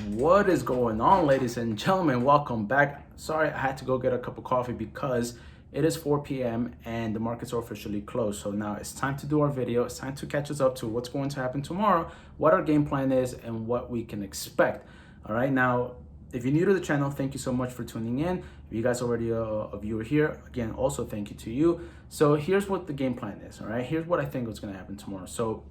What is going on, ladies and gentlemen? Welcome back. Sorry, I had to go get a cup of coffee because it is 4 p.m. and the markets are officially closed. So now it's time to do our video. It's time to catch us up to what's going to happen tomorrow, what our game plan is, and what we can expect. All right, now, if you're new to the channel, thank you so much for tuning in. If you guys already a viewer here, again, also thank you to you. So here's what the game plan is. All right, here's what I think is going to happen tomorrow. So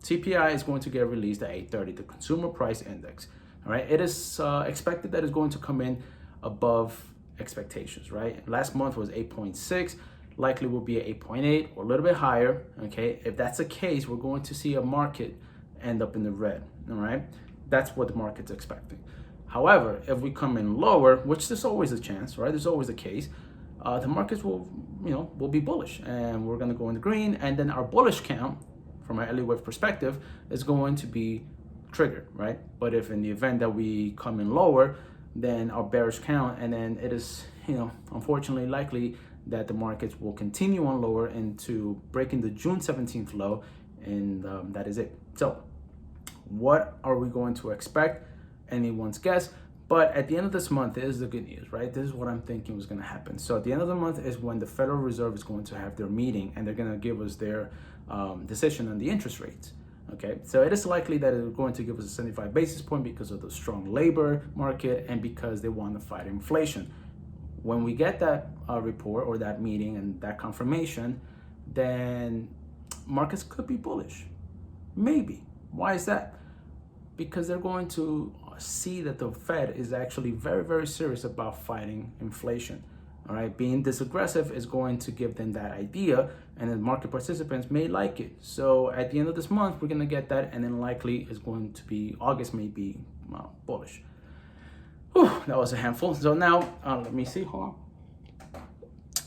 CPI is going to get released at 8:30, the Consumer Price Index. All right, it is expected that it's going to come in above expectations, right? Last month was 8.6, likely will be at 8.8 or a little bit higher, okay? If that's the case, we're going to see a market end up in the red, all right? That's what the market's expecting. However, if we come in lower, which there's always a chance, right? There's always a case, the markets will be bullish and we're gonna go in the green, and then our bullish count from an Wave perspective is going to be triggered, right? But if in the event that we come in lower, then our bearish count, and then it is, unfortunately likely that the markets will continue on lower into breaking the June 17th low, and that is it. So what are we going to expect? Anyone's guess. But at the end of this month is the good news, right? This is what I'm thinking was going to happen. So at the end of the month is when the Federal Reserve is going to have their meeting, and they're going to give us their decision on the interest rates. Okay, so it is likely that it's going to give us a 75 basis point because of the strong labor market and because they want to fight inflation. When we get that report or that meeting and that confirmation, then markets could be bullish. Maybe. Why is that? Because they're going to see that the Fed is actually very, very serious about fighting inflation. All right, being this aggressive is going to give them that idea, and then market participants may like it. So at the end of this month, we're gonna get that, and then likely is going to be August, may be bullish. Whew, that was a handful. So now let me see. Hold on.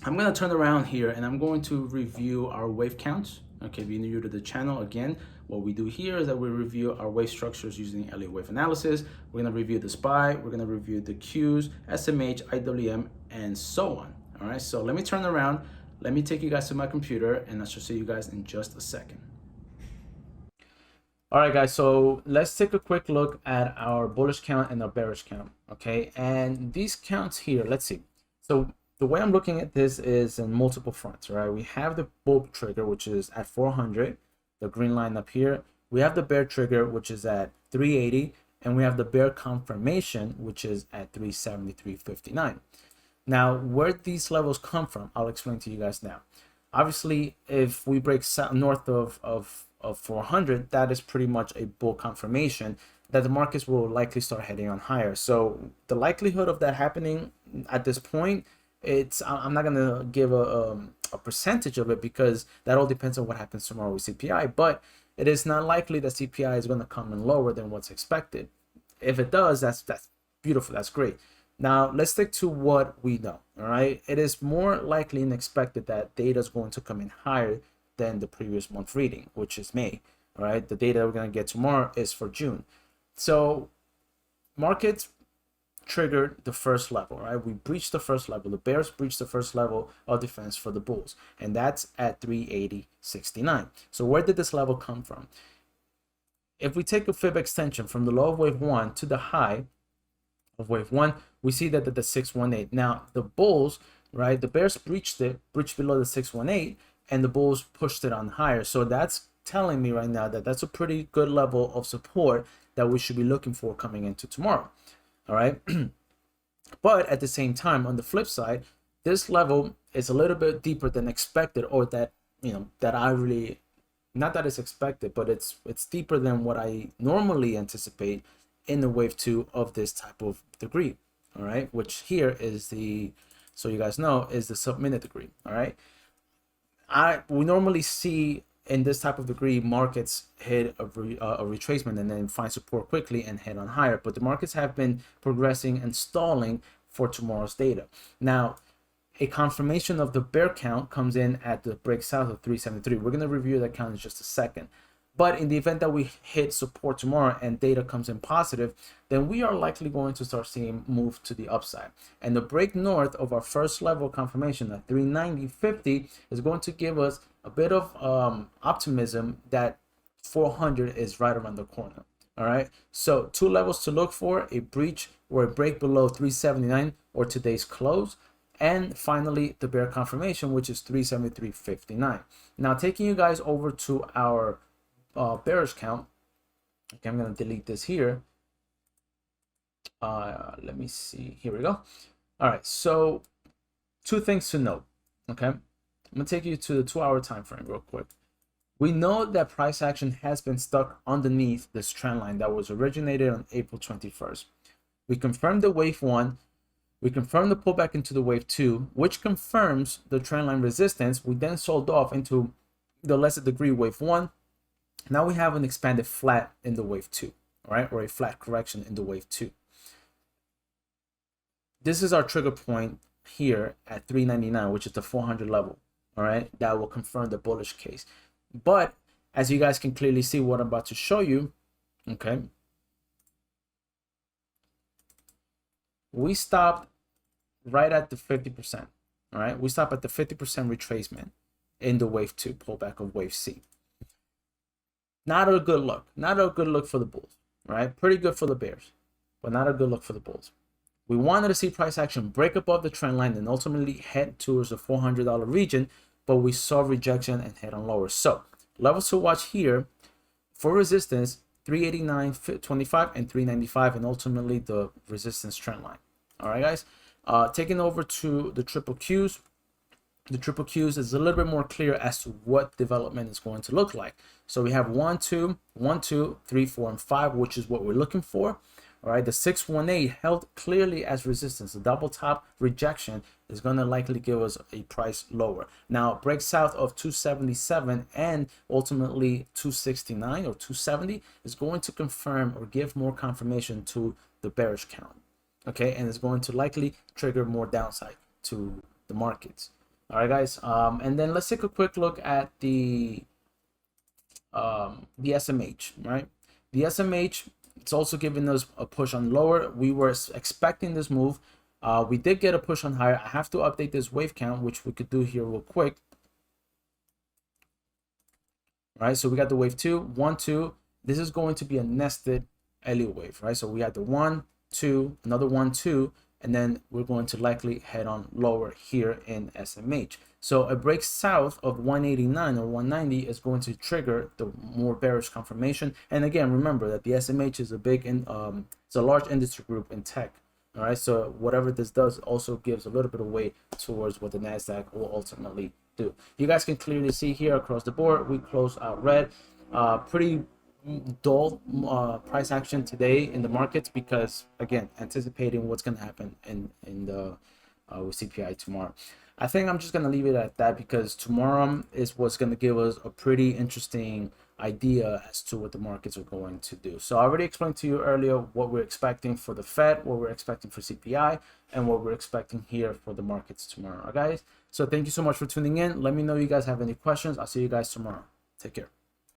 I'm gonna turn around here, and I'm going to review our wave counts. Okay, if you're new to the channel, again, what we do here is that we review our wave structures using Elliott wave analysis. We're gonna review the SPY, we're gonna review the Qs, SMH, IWM, and so on. All right, so let me turn around. Let me take you guys to my computer, and I shall see you guys in just a second. All right, guys, so let's take a quick look at our bullish count and our bearish count, okay? And these counts here, let's see. So the way I'm looking at this is in multiple fronts, right? We have the bull trigger, which is at 400, the green line up here. We have the bear trigger, which is at 380, and we have the bear confirmation, which is at 373.59. Now, where these levels come from, I'll explain to you guys now. Obviously, if we break north of 400, that is pretty much a bull confirmation that the markets will likely start heading on higher. So the likelihood of that happening at this point, I'm not gonna give a percentage of it because that all depends on what happens tomorrow with CPI, but it is not likely that CPI is going to come in lower than what's expected. If it does, that's beautiful, that's great. Now let's stick to what we know. All right, it is more likely and expected that data is going to come in higher than the previous month reading, which is May. All right, the data we're going to get tomorrow is for June. So markets triggered the first level, right? We breached the first level. The bears breached the first level of defense for the bulls, and that's at 380.69. So where did this level come from? If we take a fib extension from the low of wave 1 to the high of wave 1, we see that at the 618. Now the bulls, right, the bears breached below the 618, and the bulls pushed it on higher. So that's telling me right now that that's a pretty good level of support that we should be looking for coming into tomorrow. All right. But at the same time, on the flip side, this level is a little bit deeper than expected, or that, that I really, not that it's expected, but it's deeper than what I normally anticipate in the wave 2 of this type of degree. All right, which here is the, so you guys know, is the sub-minute degree. All right, we normally see in this type of degree markets hit a retracement and then find support quickly and head on higher, but the markets have been progressing and stalling for tomorrow's data. Now a confirmation of the bear count comes in at the break south of 373. We're going to review that count in just a second. But in the event that we hit support tomorrow and data comes in positive, then we are likely going to start seeing move to the upside. And the break north of our first level confirmation at 390.50 is going to give us a bit of optimism that 400 is right around the corner. All right, so two levels to look for: a breach or a break below 379 or today's close, and finally the bear confirmation, which is 373.59. Now taking you guys over to our bearish count. Okay, I'm going to delete this here. Let me see, here we go. All right, so two things to note. Okay, I'm going to take you to the 2-hour time frame real quick. We know that price action has been stuck underneath this trend line that was originated on April 21st. We confirmed the wave 1. We confirmed the pullback into the wave 2, which confirms the trend line resistance. We then sold off into the lesser degree wave 1. Now we have an expanded flat in the wave 2, all right, or a flat correction in the wave 2. This is our trigger point here at 399, which is the 400 level, all right, that will confirm the bullish case. But as you guys can clearly see what I'm about to show you, okay, we stopped right at the 50%, all right? We stopped at the 50% retracement in the wave 2 pullback of wave C. Not a good look. Not a good look for the bulls, right? Pretty good for the bears, but not a good look for the bulls. We wanted to see price action break above the trend line and ultimately head towards the $400 region, but we saw rejection and head on lower. So levels to watch here for resistance: 389.25 and 395, and ultimately the resistance trend line. All right, guys. Taking over to the triple Qs. The triple Qs is a little bit more clear as to what development is going to look like. So we have 1, 2, 1, 2, 3, 4, and 5, which is what we're looking for. All right, the 618 held clearly as resistance. The double top rejection is going to likely give us a price lower. Now, break south of 277 and ultimately 269 or 270 is going to confirm or give more confirmation to the bearish count. Okay, and it's going to likely trigger more downside to the markets. All right, guys. And then let's take a quick look at the SMH. Right, the SMH. It's also giving us a push on lower. We were expecting this move. We did get a push on higher. I have to update this wave count, which we could do here real quick. All right, so we got the wave 2, 1, 2. This is going to be a nested Elliott wave, right? So we had the 1, 2, another 1, 2, and then we're going to likely head on lower here in SMH. So a break south of 189 or 190 is going to trigger the more bearish confirmation. And again, remember that the SMH is a big it's a large industry group in tech. All right, so whatever this does also gives a little bit of weight towards what the Nasdaq will ultimately do. You guys can clearly see here across the board, we close out red. Pretty dull price action today in the markets because, again, anticipating what's going to happen in the with CPI tomorrow. I think I'm just going to leave it at that because tomorrow is what's going to give us a pretty interesting idea as to what the markets are going to do. So I already explained to you earlier what we're expecting for the Fed, what we're expecting for CPI, and what we're expecting here for the markets tomorrow, guys. So thank you so much for tuning in. Let me know if you guys have any questions. I'll see you guys tomorrow. Take care.